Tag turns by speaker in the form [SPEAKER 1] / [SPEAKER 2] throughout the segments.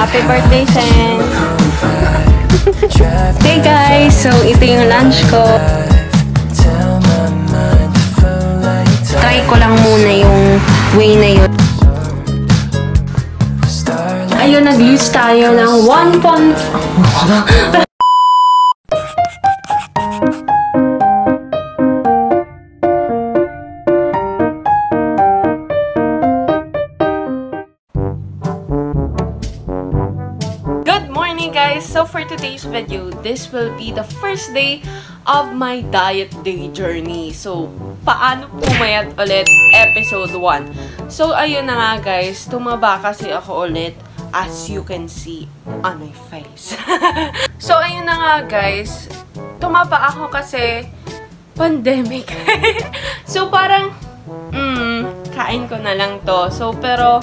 [SPEAKER 1] Happy birthday, Shen! Hey guys! So, ito yung lunch ko. Try ko lang muna yung way na yun. Ayun, nag-use tayo ng 1.5. So for today's video, this will be the first day of my diet day journey. So, paano pumayat ulit? Episode 1. So, ayun na nga guys, tumaba kasi ako ulit, as you can see on my face. So, ayun na nga guys, tumaba ako kasi pandemic. So, parang, kain ko na lang to. So, pero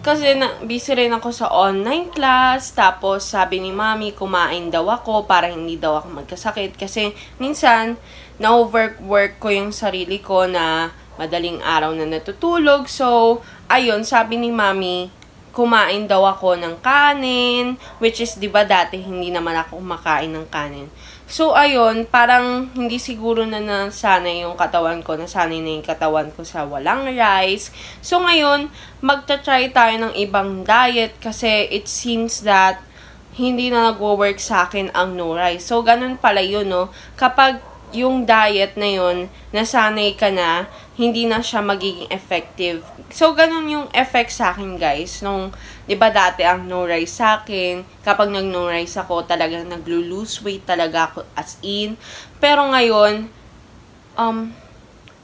[SPEAKER 1] kasi busy rin ako sa online class, tapos sabi ni mami kumain daw ako para hindi daw ako magkasakit. Kasi minsan, na-overwork ko yung sarili ko na madaling araw na natutulog. So, ayun, sabi ni mami, kumain daw ako ng kanin, which is, di ba dati hindi naman ako kumakain ng kanin. So, ayun, parang hindi siguro na nasanay yung katawan ko, nasanay na yung katawan ko sa walang rice. So, ngayon, magta-try tayo ng ibang diet kasi it seems that hindi na nagwo-work sa akin ang no rice. So, ganun pala yun, no? Kapag yung diet na yun, nasanay ka na, hindi na siya magiging effective. So, ganun yung effect sa akin, guys. Nung, di ba dati ang no rice sa akin, kapag nag-no rice ako, talagang naglo-lose weight talaga ako as in. Pero ngayon,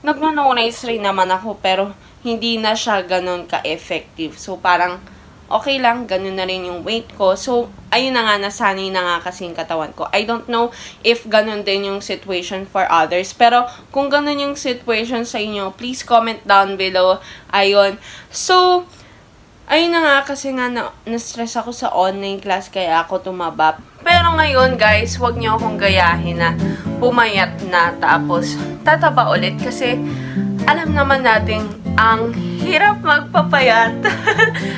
[SPEAKER 1] nag-no rice rin naman ako, pero hindi na siya ganun ka-effective. So, parang, okay lang, ganun na rin yung weight ko. So, ayun na nga, nasanay na nga kasi yung katawan ko. I don't know if ganun din yung situation for others. Pero, kung ganun yung situation sa inyo, please comment down below. Ayun. So, ayun na nga, kasi nga na-stress ako sa online class, kaya ako tumaba. Pero ngayon, guys, wag niyo akong gayahin na pumayat na, tapos tataba ulit. Kasi, alam naman natin, ang hirap magpapayat.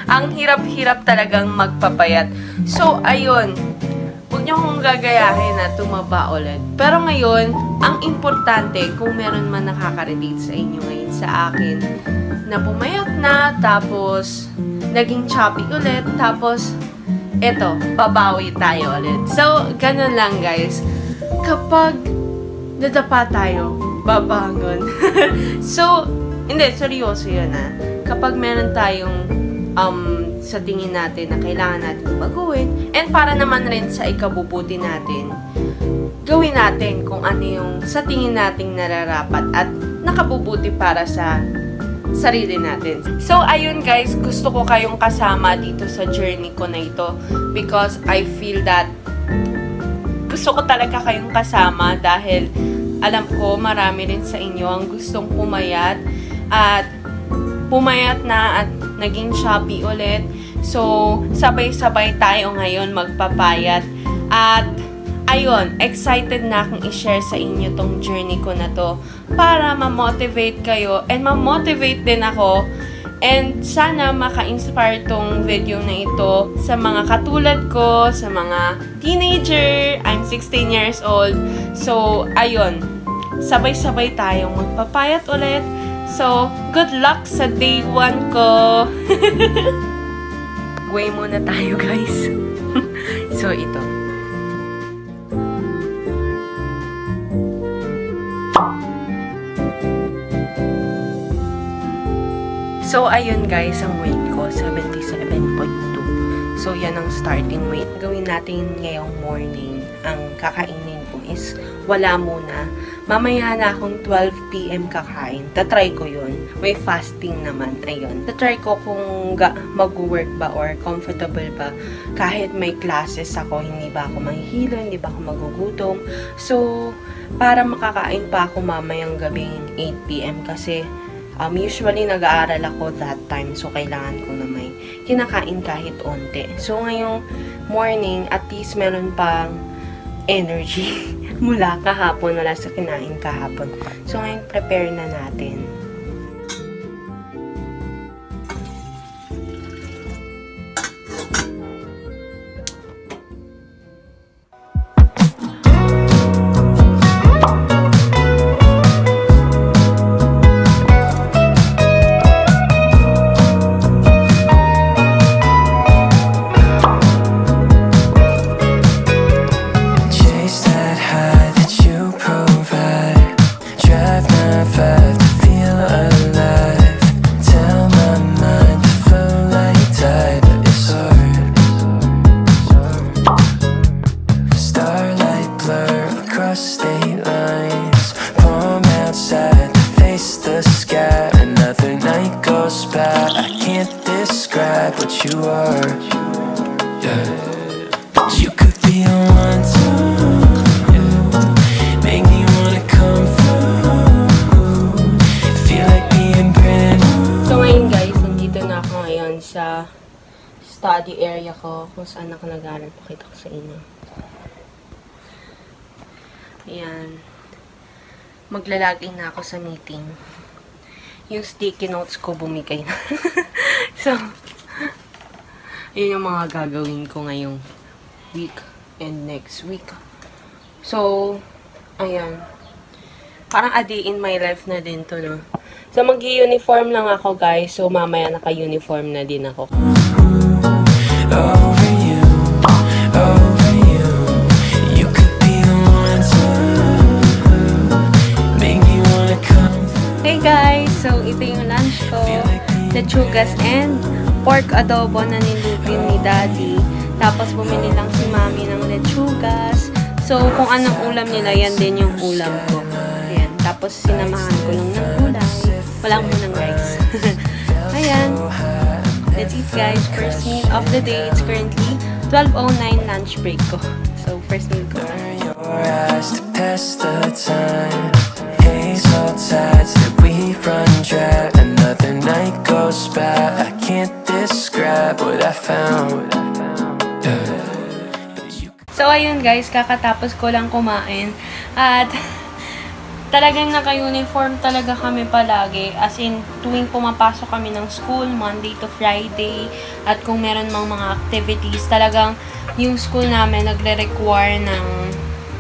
[SPEAKER 1] Ang hirap-hirap talagang magpapayat. So, ayun. Huwag niyo akong gagayahin na tumaba ulit. Pero ngayon, ang importante, kung meron man nakaka-relate sa inyo ngayon sa akin, na pumayat na, tapos naging chubby ulit, tapos eto, babawi tayo ulit. So, ganun lang guys. Kapag nadapa tayo, babangon. So, hindi, seryoso yun kapag meron tayong sa tingin natin na kailangan natin baguhin, and para naman rin sa ikabubuti natin, gawin natin kung ano yung sa tingin nating nararapat at nakabubuti para sa sarili natin. So, ayun guys, gusto ko kayong kasama dito sa journey ko na ito because I feel that gusto ko talaga kayong kasama dahil alam ko marami rin sa inyo ang gustong pumayat at pumayat na at naging chubby ulit. So, sabay-sabay tayo ngayon magpapayat. At, ayun, excited na akong i-share sa inyo tong journey ko na to para ma-motivate kayo and ma-motivate din ako. And sana maka-inspire tong video na ito sa mga katulad ko, sa mga teenager. I'm 16 years old. So, ayun, sabay-sabay tayong magpapayat ulit. So, good luck sa day 1 ko. Way muna tayo, guys. So, ito. So, ayun guys, ang weight ko, 77.2. So, yan ang starting weight. Gawin natin ngayong morning. Ang kakainin ko is wala muna. Mamaya na akong 12 PM kakain. Tatry ko yun. May fasting naman. Ayun. Tatry ko kung mag-work ba or comfortable ba. Kahit may classes ako, hindi ba ako mahihilo, hindi ba ako magugutom. So, para makakain pa ako mamayang gabing 8 PM kasi usually nag-aaral ako that time. So, kailangan ko na may kinakain kahit onte. So, ngayong morning, at least meron pang energy mula kahapon, wala sa kinain kahapon. So, ngayon, prepare na natin.
[SPEAKER 2] are. Yeah. You could be the one to make me wanna come through. Feel like being brand new.
[SPEAKER 1] So ngayon guys, nandito na ako ngayon sa study area ko kung saan ako nag-aaral. Pakita ko sa inyo. Ayan. Maglalaging na ako sa meeting. Yung sticky notes ko bumigay na. So, yun yung mga gagawin ko ngayong week and next week. So, ayan. Parang a day in my life na din to, no? So, mag-uniform lang ako, guys. So, mamaya naka-uniform na din ako.
[SPEAKER 2] Over you, over you. You could be the one to make me wanna come through.
[SPEAKER 1] Hey guys! So, ito yung lunch ko. Lechugas and pork adobo na nilupin ni Daddy. Tapos, bumili lang si Mami ng lechugas. So, kung anong ulam nila, yan din yung ulam ko. Ayan. Tapos, sinamahan ko lang ng gulay. Wala munang rice. Ayan. That's it guys. First meal of the day. It's currently 12:09 lunch break ko. So, first meal ko.
[SPEAKER 2] Your eyes to pass the time. Hazel tides that we run dry. Another night goes by. I can't describe what I found.
[SPEAKER 1] So, ayun guys. Kakatapos ko lang kumain. At talagang naka-uniform talaga kami palagi. As in, tuwing pumapasok kami ng school, Monday to Friday. At kung meron mga activities, talagang yung school namin nagre-require ng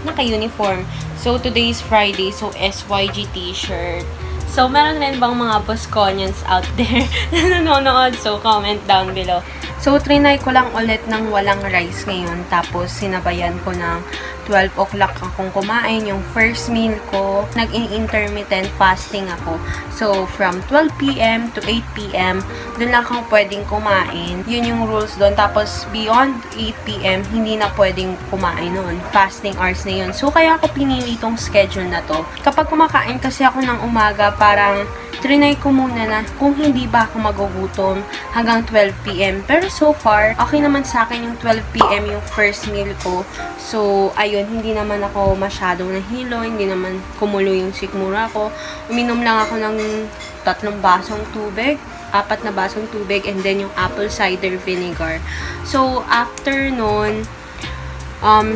[SPEAKER 1] naka-uniform. So, today is Friday. So, SYG t-shirt. So, meron rin bang mga Bosconians out there na nanonood? So, comment down below. So, trinay ko lang ulit ng walang rice ngayon. Tapos, sinabayan ko ng 12 o'clock akong kumain. Yung first meal ko, nag-intermittent fasting ako. So, from 12 p.m. to 8 p.m., doon lang ako pwedeng kumain. Yun yung rules doon. Tapos, beyond 8 p.m., hindi na pwedeng kumain noon. Fasting hours na yun. So, kaya ako pinili itong schedule na to. Kapag kumakain kasi ako ng umaga, parang trinay ko muna na kung hindi ba ako magugutom hanggang 12 p.m. Pero so far, okay naman sa akin yung 12 p.m. yung first meal ko. So, ayun, hindi naman ako masyadong nahilo, hindi naman kumulo yung sikmura ko. Uminom lang ako ng 3 basong tubig, 4 na basong tubig, and then yung apple cider vinegar. So, after nun,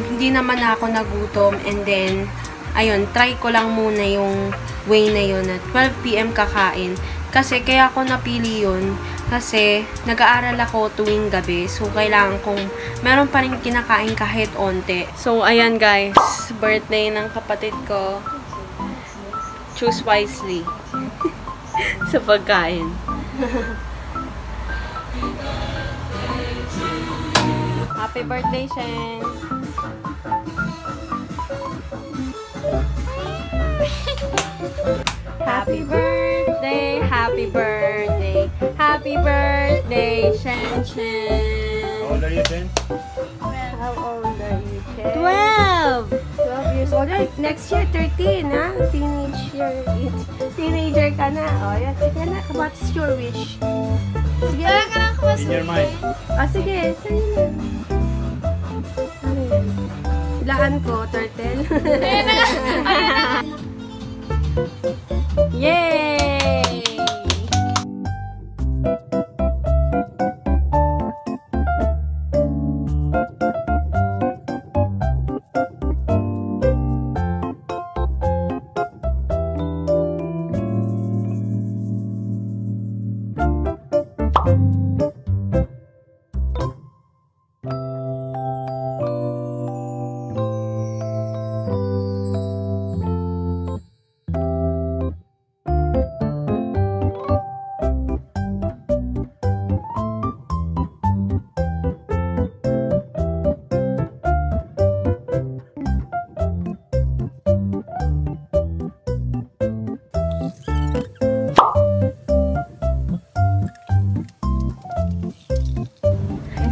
[SPEAKER 1] hindi naman ako nagutom, and then, ayun, try ko lang muna yung way na yun na 12 p.m. kakain. Kasi kaya ako napili yun kasi nag-aaral ako tuwing gabi. So, kailangan kong meron pa rin kinakain kahit onte. So, ayan guys. Birthday ng kapatid ko. Choose wisely. Sa pagkain. Happy birthday, Shen! Happy birthday, happy birthday, happy birthday, Shen Shen.
[SPEAKER 3] How old are you, Shen?
[SPEAKER 4] How old are you, Shen?
[SPEAKER 1] 12!
[SPEAKER 4] 12 years old. Next year, 13, ha? Teenager ka na. O, yan. Yan na. What's your wish? Sige.
[SPEAKER 3] In your mind.
[SPEAKER 4] Sige. Sa'yo na. Ano yan? Ilaan ko, turtle.
[SPEAKER 1] Yay!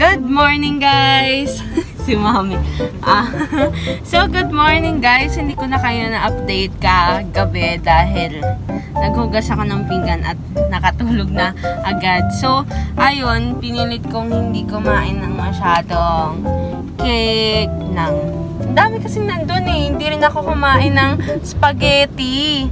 [SPEAKER 1] Good morning guys! Si Mami. So, good morning guys! Hindi ko na kayo na-update kagabi dahil naghugas ako ng pinggan at nakatulog na agad. So, ayun, pinilit kong hindi kumain ng masyadong cake, ng ang dami kasing nandun eh. Hindi rin ako kumain ng spaghetti.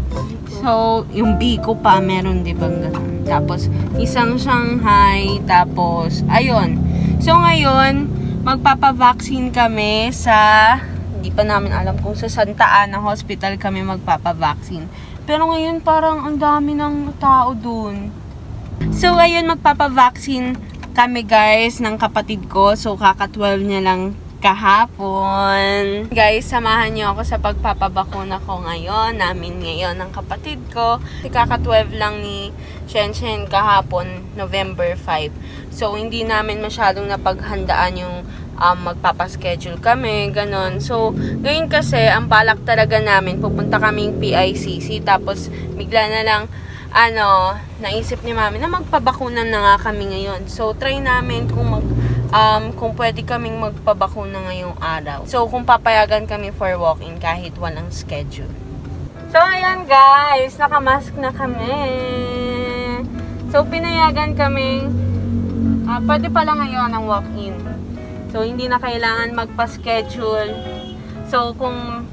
[SPEAKER 1] So, yung biko pa, meron diba ganun. Tapos, isang Shanghai. Tapos, ayun. So, ngayon, magpapavaccine kami sa, hindi pa namin alam kung sa Santa Ana Hospital kami magpapavaccine. Pero ngayon, parang ang dami ng tao dun. So, ngayon, magpapavaccine kami guys ng kapatid ko. So, kaka-12 niya lang kahapon. Guys, samahan niyo ako sa pagpapabakuna ko ngayon, namin ngayon ng kapatid ko. Kaka-12 lang ni Shen kahapon, November 5. So, hindi namin masyadong napaghandaan yung magpapaschedule kami, ganon. So, ngayon kasi, ang balak talaga namin, pupunta kaming PICC, tapos bigla na lang, naisip ni mami na magpabakunan na nga kami ngayon. So, try namin kung pwede kaming magpabakuna ngayong araw. So, kung papayagan kami for walk-in kahit walang schedule. So, ayan guys, nakamask na kami. So, pinayagan kaming pwede pala ngayon ang walk-in. So, hindi na kailangan magpa-schedule. So, kung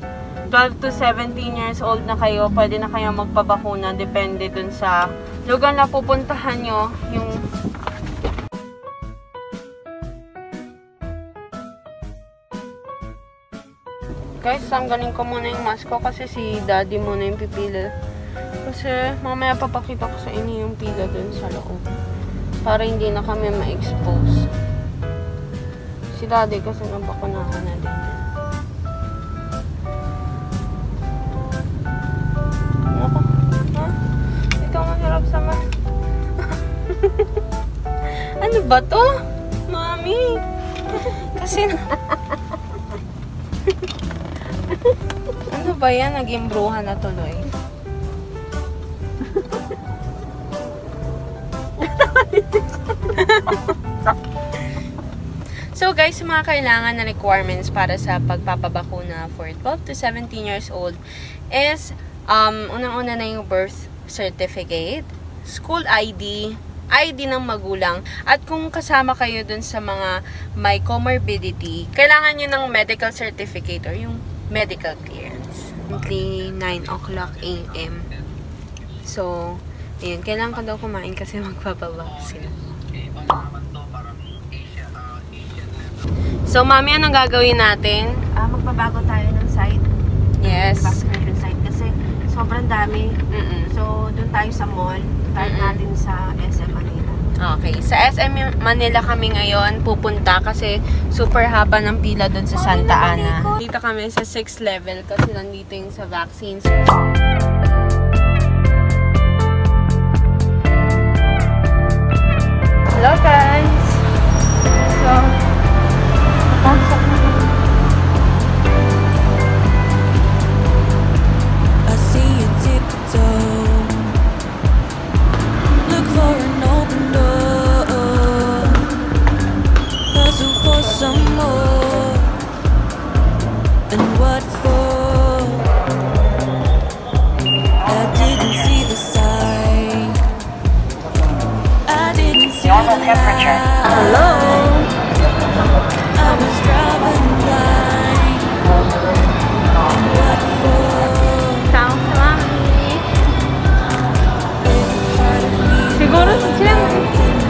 [SPEAKER 1] 12 to 17 years old na kayo, pwede na kayo magpabakuna. Depende dun sa lugar na pupuntahan nyo. Guys, tanggalin ko muna yung mask ko kasi si daddy muna yung pipila. Kasi mamaya papakita ko sa inyo yung pila dun sa loob. Para hindi na kami ma-expose. Si daddy kasi nabakunahan na din. Ako, ha? Ito ang hirap sa Ano ba to? Mami! Kasi ano ba yan? Nag-imbruhan na tuloy. So guys, mga kailangan na requirements para sa pagpapabakuna for 12 to 17 years old is unang-una na yung birth certificate, school ID, ID ng magulang, at kung kasama kayo dun sa mga may comorbidity, kailangan nyo ng medical certificate or yung medical clearance. Currently 9 o'clock AM. So, ayun, kailangan ko daw kumain kasi magpapabaksin. So, mami, anong gagawin natin?
[SPEAKER 4] Magbabago tayo ng site.
[SPEAKER 1] Yes.
[SPEAKER 4] Vaccination site kasi sobrang dami. So, doon tayo sa mall. Tayo natin sa SM Manila.
[SPEAKER 1] Okay. Sa SM Manila kami ngayon pupunta kasi super haba ng pila doon sa Santa Ana. Dito kami sa 6th level kasi nandito yung sa vaccines. Hello guys! So, pasok na.
[SPEAKER 2] I see you tiptoe. Look for an open door. Hustle for some more. And what for? I didn't see the sign. I didn't see the temperature.
[SPEAKER 1] Hello!
[SPEAKER 2] I was driving blind. What for?
[SPEAKER 1] Sounds mommy.
[SPEAKER 2] Part of me
[SPEAKER 1] Siguro si Chen,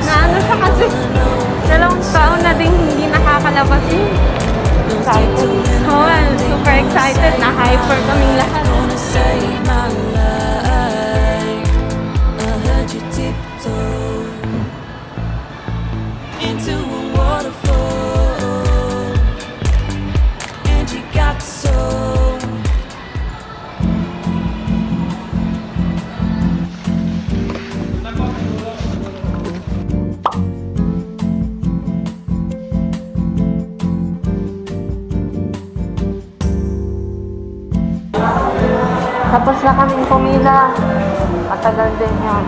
[SPEAKER 1] naano siya kasi 2 taon na din hindi nakakalabas yun. Super excited na hyper kaming lahat.
[SPEAKER 2] wanna save my life. I heard you tiptoe into a waterfall, and you got so.
[SPEAKER 1] Tapos na kaming pumila. Matagal din yun.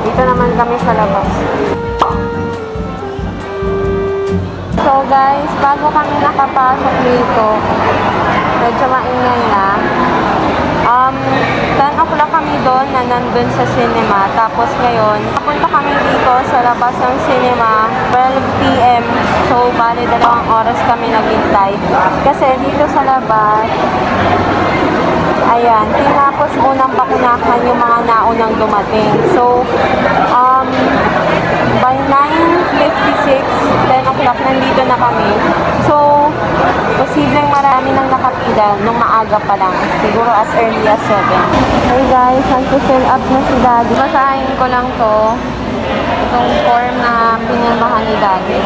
[SPEAKER 1] Dito naman kami sa labas. So guys, bago kami nakapasok dito, medyo maingay na. 10 o'clock kami doon na nandun sa cinema. Tapos ngayon, papunta kami dito sa labas ng cinema, 12 p.m. So, bali 2 oras kami naghintay. Kasi dito sa labas, ayan, tinapos unang bakunahan yung mga naunang dumating. So, by 9:56, 10 o'clock, nandito na kami. So, posibleng marami nang nakapila nung maaga pa lang. Siguro as early as 7. Hey guys, nag-fill up na si Daddy. Basahin ko lang to. Itong form na pinirmahan ni Daddy.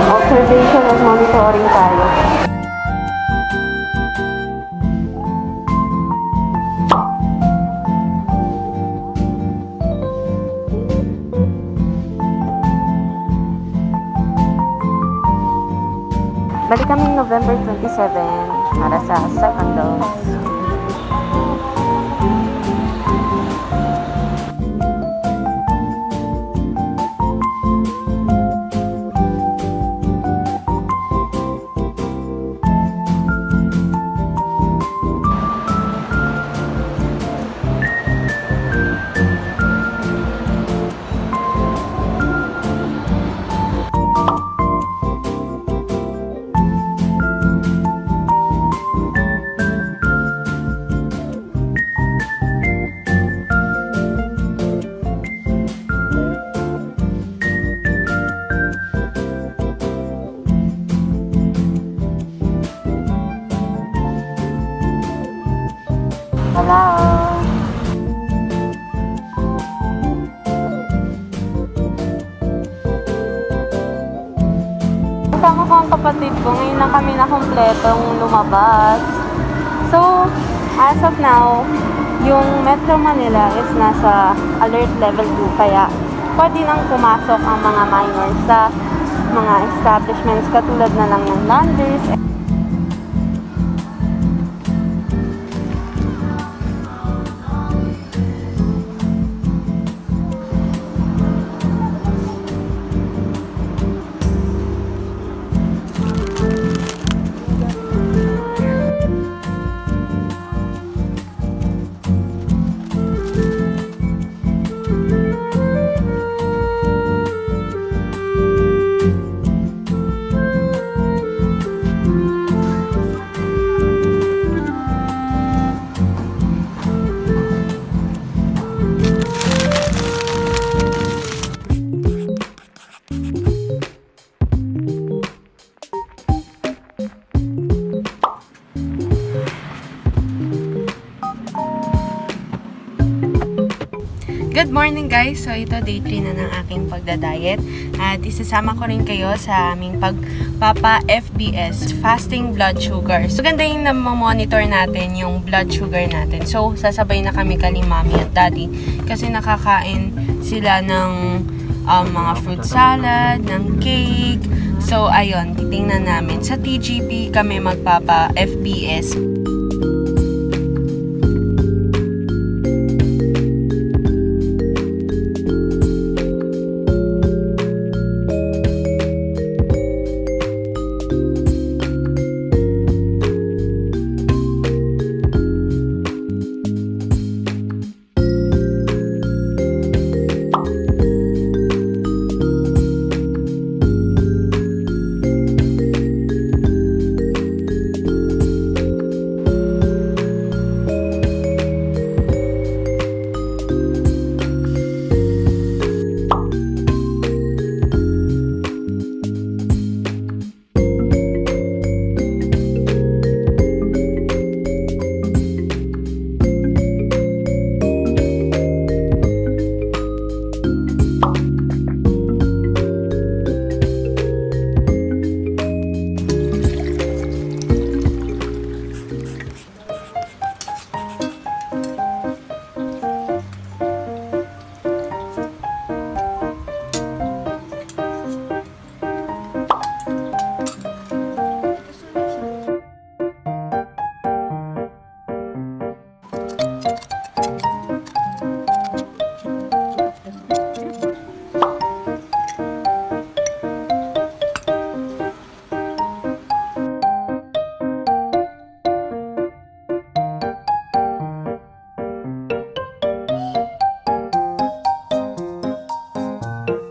[SPEAKER 1] Observation at monitoring tayo. Balik kami November 27 para sa second dose. Hello! Kasama ko ang kapatid ko. Ngayon lang kami na kompletong lumabas. So, as of now, yung Metro Manila is nasa alert level 2. Kaya, pwede nang pumasok ang mga minors sa mga establishments katulad na lang ng laundries. Good morning guys! So ito day 3 na ng aking pagdadiet at isasama ko rin kayo sa aming pagpapa-FBS, fasting blood sugar. So ganda yung na-monitor natin yung blood sugar natin. So sasabay na kami kay Mami at Daddy kasi nakakain sila ng mga fruit salad, ng cake. So ayun, titingnan namin. Sa TGP kami magpapa-FBS.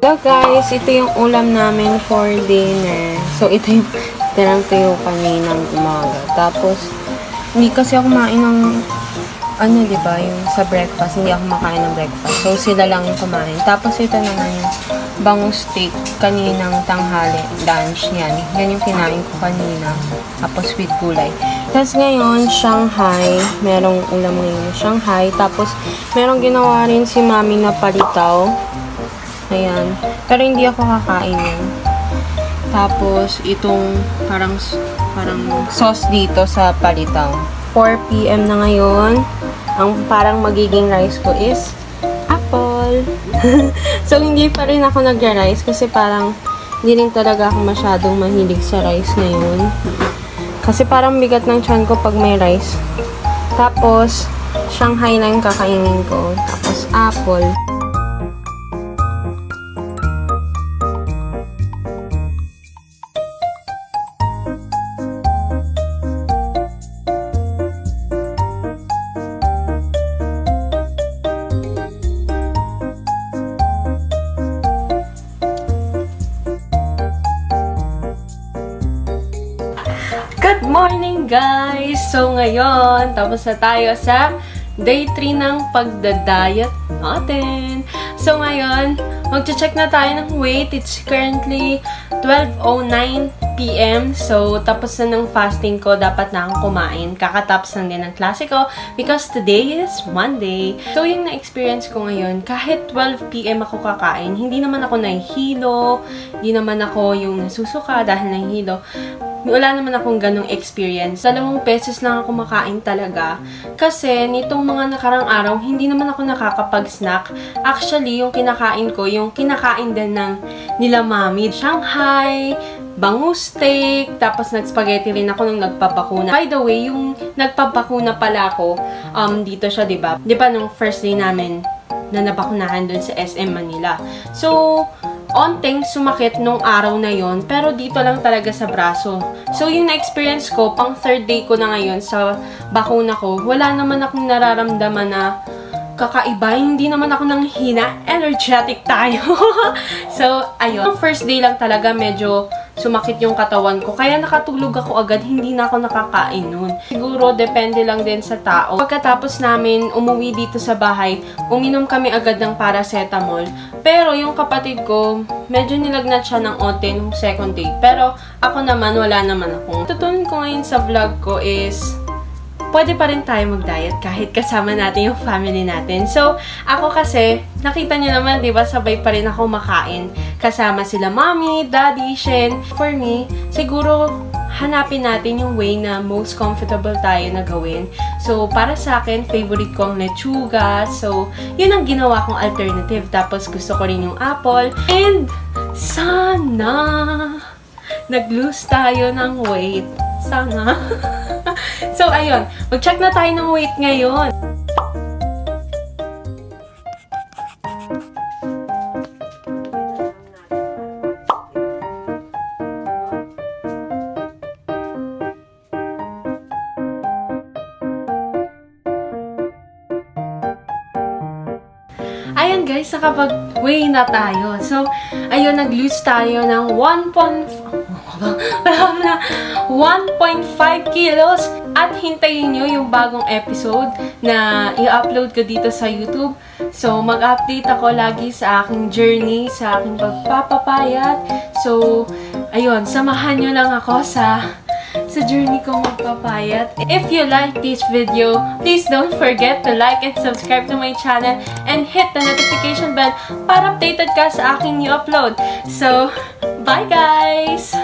[SPEAKER 1] So guys, ito yung ulam namin for dinner. So ito yung tirang tuyo kaninang umaga. Tapos, hindi kasi ako kumain ng diba, yung sa breakfast. Hindi ako makain ng breakfast. So sila lang yung kumain. Tapos ito naman yung bangus steak kaninang tanghali, lunch yan. Yan yung kinain ko kanina. Tapos with gulay. Tapos ngayon, Shanghai. Merong ulam ngayon, Shanghai. Tapos, merong ginawa rin si mami na palitaw. Ayan. Pero hindi ako kakain yan. Tapos, itong parang sauce dito sa palitaw. 4 p.m. na ngayon. Ang parang magiging rice ko is apple. So, hindi pa rin ako nag-rice kasi parang hindi rin talaga ako masyadong mahilig sa rice ngayon. Kasi parang bigat ng tiyan ko pag may rice. Tapos, Shanghai lang kakainin ko. Tapos, apple.
[SPEAKER 5] Good morning guys! So ngayon, tapos na tayo sa day 3 ng pagda-diet natin. So ngayon, mag-check na tayo ng weight. It's currently 12:09 p.m. So tapos na ng fasting ko, dapat na akong kumain. Kakatapos lang din ng klase ko because today is Monday. So yung na-experience ko ngayon, kahit 12 p.m. ako kakain, hindi naman ako nahihilo, hindi naman ako yung nasusuka dahil nahihilo. Wala naman akong ganong experience. 2 beses lang ako makain talaga. Kasi, nitong mga nakarang araw, hindi naman ako nakakapag-snack. Actually, yung kinakain ko, yung kinakain din ng nila mami. Shanghai, bangus steak, tapos nag-spaghetti rin ako nung nagpapakuna. By the way, yung nagpapakuna pala ako, dito siya, diba? Diba nung first day namin na nabakunahan dun sa SM Manila. So, onteng sumakit nung araw na yon, pero dito lang talaga sa braso. So, yung na-experience ko, pang 3rd day ko na ngayon sa bakuna ko, wala naman akong nararamdaman na kakaiba. Hindi naman ako nang hina. Energetic tayo. So, ayun. Yung first day lang talaga medyo sumakit yung katawan ko. Kaya nakatulog ako agad. Hindi na ako nakakain nun. Siguro, depende lang din sa tao. Pagkatapos namin umuwi dito sa bahay, uminom kami agad ng paracetamol. Pero yung kapatid ko, medyo nilagnat siya ng onte nung 2nd day. Pero ako naman, wala naman akong. Tutunan ko ngayon sa vlog ko is pwede pa rin tayo mag-diet kahit kasama natin yung family natin. So, ako kasi, nakita niyo naman, di ba, sabay pa rin ako makain. Kasama sila mommy, daddy, Shen. For me, siguro, hanapin natin yung way na most comfortable tayo na gawin. So, para sa akin, favorite ko ang lechuga. So, yun ang ginawa kong alternative. Tapos, gusto ko rin yung apple. And, sana, nag-lose tayo ng weight. Sana. So, ayun. Mag-check na tayo ng weight ngayon. Ayan guys, nakapag-weigh na tayo. So, ayun, nag-lose tayo ng 1.5 kilos. At hintayin nyo yung bagong episode na i-upload ko dito sa YouTube. So, mag-update ako lagi sa aking journey, sa aking pagpapapayat. So, ayun, samahan nyo lang ako sa journey kong magpapayat. If you like this video, please don't forget to like and subscribe to my channel and hit the notification bell para updated ka sa aking new upload. So, bye guys!